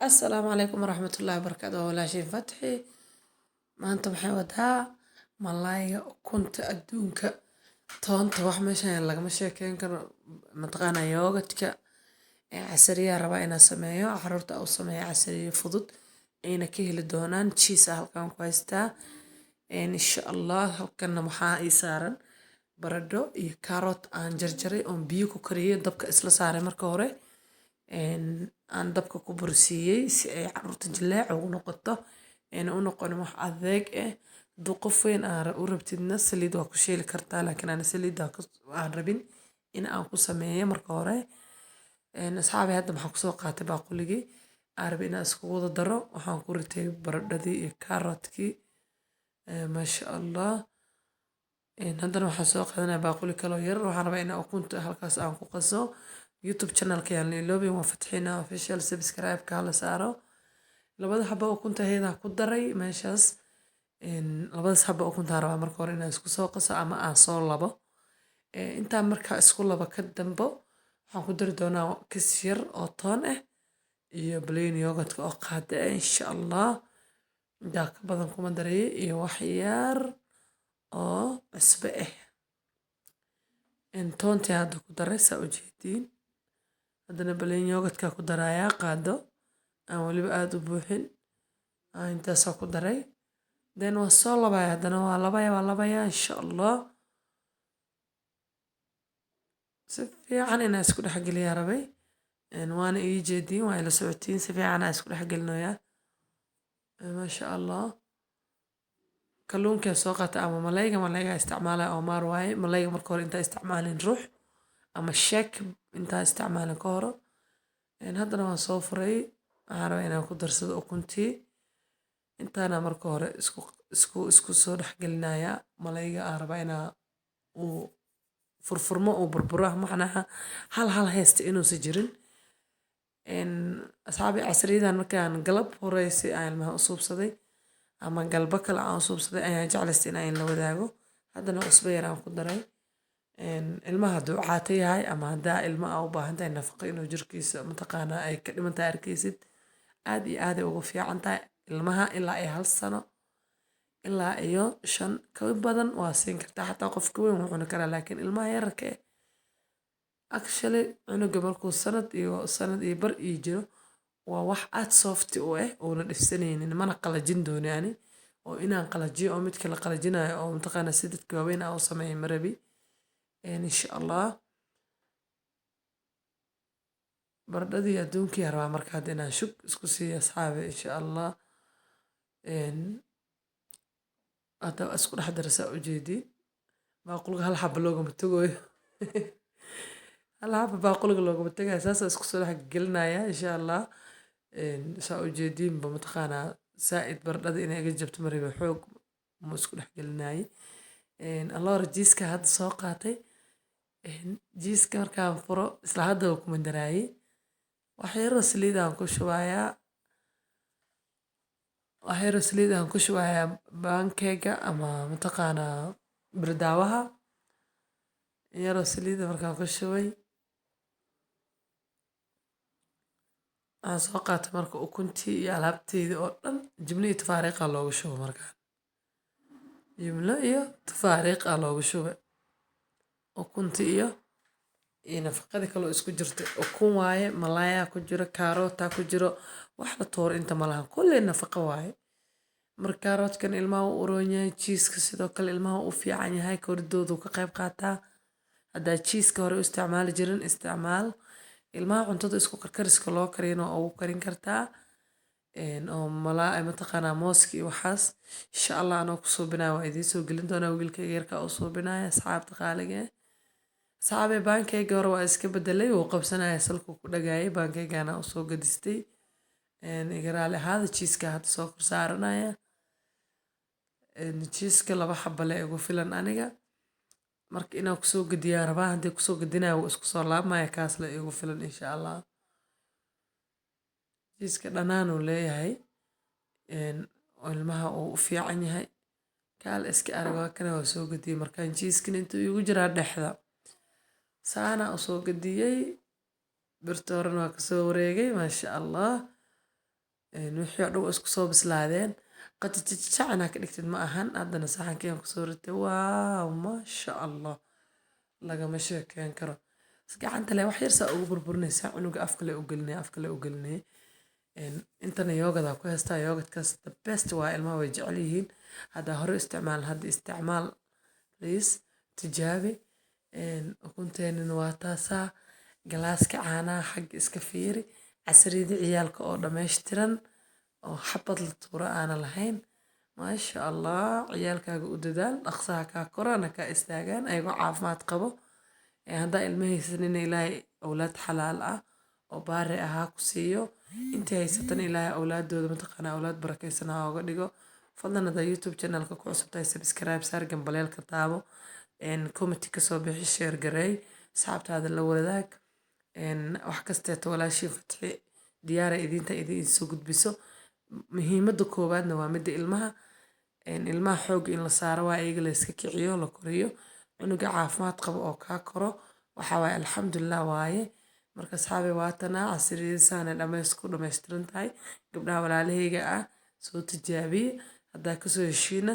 السلام عليكم ورحمة الله وبركاته walaashay Fatxi maanta waxaan wadaa malaayga ukunta adduunka toonta wax meeshan lagama sheekeyn karo mataqaana yoogadka casariyaa rabaa inaan sameeyo caruurta u sameeyo casariyo fudud ayna ka heli doonaan cheese halkan ku haystaa insha Allah halkan waxaa ii saaran baradho iyo carrot aan jarjaray oon biyo ku kariyay dabka isla saaray marka hore aan dabka ku bursiiyey si ay caruurta jileec ugu noqoto ayna u noqon wax adeeg hadduu qof weyn u rabtidna saliid waa ku shiili kartaa laakiin ana saliid aan rabin in aan ku sameeyo marka hore asxaabi hadda maxaan kusoo qaatay baaquligii aan rabay inaan iskugu wada daro waxaan ku ritay baradhadii iyo kaarotkii maasha allah haddana waxaan soo qaadanaya baaquli kaloo yar waxaan rabaa inaan ukunta halkaas aan ku qaso youtube channelka yaan iloobin waa Fatxina official subscribe-ka hala saaro labada xabo ukunta heedaa ku daray meeshaas labadaas xabo ukunta rabaa marka hore inaan isku soo qaso ama aan soo labo intaan markaa isku labo ka dambo waxaan ku dari doonaa kis yar oo toon iyo plain yogurtka oo qaada insha allah intaa ka badan kuma daray iyo wax yar oo cusbo toontii hadda ku daray saa u jeediin haddana plain yogurtka ku darayaa qaado aan weliba aad u buuxin intaasoo ku daray then waa soo labaya haddana waa labaya insha allah si fiican inaa isku dhexgeliyaa rabay waana ii jeediin waa ila socotiin si fiican aa isku dhexgelinoyaa maasha allah kalluunka soo qaata ama malayga isticmaalaya oo maar waaye malayga marka hore intaa isticmaalin ruux ama sheek intaa isticmaalin ka horo haddana waan soo furay waxaan rabaa inaan ku darsado ukuntii intaana marka hore isku soo dhexgelinaya malayga aan rabaa inaa uu furfurmo uu burburo macnaha hal haysta inuusan jirin asxaabi casriyadan markaan galab horeysay aan ilmaha u suubsaday ama galbo kale aan u suubsaday ayaan jeclaystay inaan la wadaago haddana cusbo yar aan ku daray ilmaha hadduu caato yahay ama haddaa ilma aa u baahan tahay nafaqo inuu jirkiisa mataqaanaa ay ka dhiman tahay arkaysid aad iyo aaday ugu fiican tahay ilmaha ilaa ay 1 sano ilaa iyo 5 ka badan waa siin kartaa xataa qofka weyn wuu cuni karaa laakiin ilmaha yararka actually cunuga markuu sanad iyo bar ii jiro waa wax aad soft u oona dhifsanaynin mana qalajin doono yani oo inaan qalajiyo oo midka la qalajinayo oo mataqaanaa si dadka waaweyn aa u sameeyo marabi insha allah baradhadii adduunkii rabaa marka hadda inaan shug isku siiyo asxaabi insha allah hadda isku dhex darasaa ujeedii baaquliga hal xaba loogama tagoyo hal xaba baaquliga loogama tagayo saasaa isku soo dhex gelinaya insha allah saa ujeediinba mataqaanaa saa'id baradhada inay iga jabto mariba xoog ma isku dhex gelinayay alloora jiiska hadda soo qaatay jiiska markaan furo isla hadda kuma daraayay wax yaroo saliid aan ku shubayaa baankeyga ama mataqaanaa birdaawaha yaroo saliida markaan ku shubay waxaan soo qaatay marka ukuntii iyo alaabteydii oo dhan jimlo iyo tafaariiqa loogu shubo markaan jimlo iyo tafaariiqa loogu shubay ukuntii iyo nafaqada kaloo isku jirta ukun waaye malaayaa ku jiro kaarootaa ku jiro wax la tuuro inta malaha kulley nafaqo waaye marka kaarootkan ilmaha u uroon yahay jiiska sidoo kale ilmaha u fiican yahay koridoodu ka qayb qaataa haddaa jiiska hore u isticmaali jirin isticmaal ilmaha cuntada isku karkariska loo kariyana waa ugu karin kartaa oo mataqaanaa mooska iyo waxaas insha allah anoo ku suubinaya waa idiin soo gelin doonaa wiilkayga yarkaa u suubinaya asxaabta qaaliga asxaabe baankeyga hore waa iska bedelay wuu qabsanaya salku ku dhagaayay baankeygana u soo gadistay igaraali ahaada jiiska hadda soo kor saaranaya jiiska 2 xabo le igu filan aniga marka inaan kusoo gediyaa rabaa haddii kusoo gedinaya wuu isku soo laabmaya kaas le igu filan insha allah jiiska dhanaanuu leeyahay oo ilmaha uu u fiican yahay kaal iska arag waa kana waa soo gediyey markaan jiiskan intuu igu jiraa dhexda saana u soo gediyey birta horena waa kasoo wareegay maasha allah wixii oo dhan waa isku soo bislaadeen qatajajac inaa ka dhigtid ma ahan haddana saxankiyaan kusoo ritay waaw maasha allah lagama sheekeyn karo gacanta le wax yar saa ugu burburinaysaa cunuga afkale u gelinaya intana yoogada ku haystaa yoogadkaas the best waa ilmaha way jecel yihiin haddaa hore isticmaal hadda isticmaal please tijaabi ukunteenina waa taasaa galaaska caanaha xagga iska fiiri casriyada ciyaalka oo dhammaystiran oo xabad la tuura aana lahayn maasha allah ciyaalkaaga u dadaal dhaqsaha kaa korana kaa istaagaan ayagoo caafimaad qabo haddaa ilma haysanina ilaahay awlaad xalaal ah oo baari ahaa ku siiyo intii haysatan ilaahay awlaadooda mataqaanaa awlaad barakaysan ha ooga dhigo fadlan haddaa youtube channelka ku cusub tahay subscribe saar gambaleelka taabo committee kasoo bixi share gareey asxaabtaada la wadaag wax kasteeto walaashii fatxi diyaara idinta idin soo gudbiso muhiimadda koowaadna waa midda ilmaha xoog in la saaro waa iyaga la iska kiciyo la koriyo cunuga caafimaad qabo oo kaa koro waxaa waaye alxamdulilah waaye marka asxaabi waatanaa casiriyadiisaana ku dhammaystiran tahay gabdhaha walaalahayga ah soo tijaabiye haddaa kasoo heshiina